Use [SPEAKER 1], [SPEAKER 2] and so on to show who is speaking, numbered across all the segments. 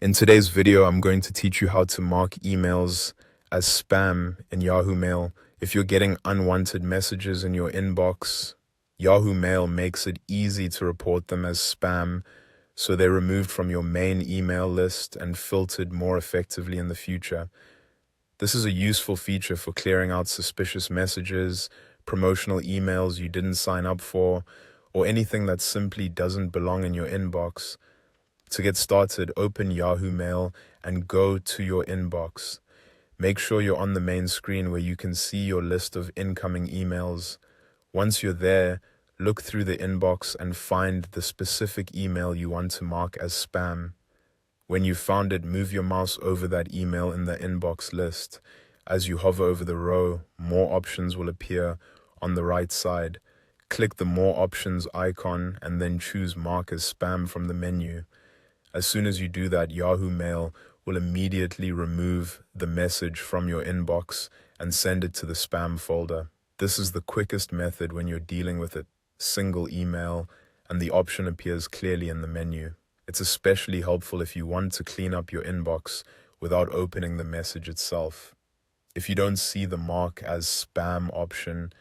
[SPEAKER 1] In today's video, I'm going to teach you how to mark emails as spam in Yahoo Mail. If you're getting unwanted messages in your inbox, Yahoo Mail makes it easy to report them as spam, so they're removed from your main email list and filtered more effectively in the future. This is a useful feature for clearing out suspicious messages, promotional emails you didn't sign up for, or anything that simply doesn't belong in your inbox. To get started, open Yahoo Mail and go to your inbox. Make sure you're on the main screen where you can see your list of incoming emails. Once you're there, look through the inbox and find the specific email you want to mark as spam. When you've found it, move your mouse over that email in the inbox list. As you hover over the row, more options will appear on the right side. Click the More Options icon and then choose Mark as Spam from the menu. As soon as you do that, Yahoo Mail will immediately remove the message from your inbox and send it to the spam folder. This is the quickest method when you're dealing with a single email and the option appears clearly in the menu. It's especially helpful if you want to clean up your inbox without opening the message itself. If you don't see the mark as spam option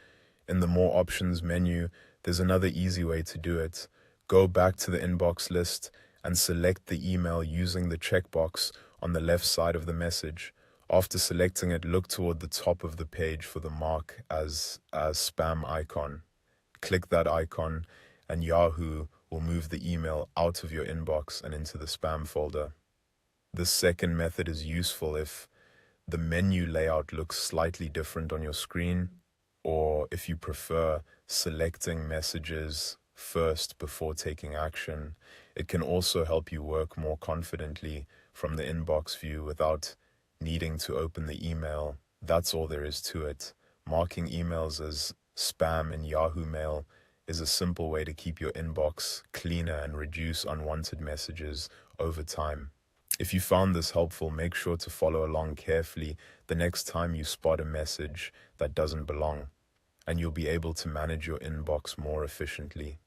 [SPEAKER 1] in the More Options menu, there's another easy way to do it. Go back to the inbox list and select the email using the checkbox on the left side of the message. After selecting it, look toward the top of the page for the mark as spam icon. Click that icon and Yahoo will move the email out of your inbox and into the spam folder. This second method is useful if the menu layout looks slightly different on your screen, or if you prefer selecting messages first before taking action. It can also help you work more confidently from the inbox view without needing to open the email. That's all there is to it. Marking emails as spam in Yahoo Mail is a simple way to keep your inbox cleaner and reduce unwanted messages over time. If you found this helpful, make sure to follow along carefully the next time you spot a message that doesn't belong, and you'll be able to manage your inbox more efficiently.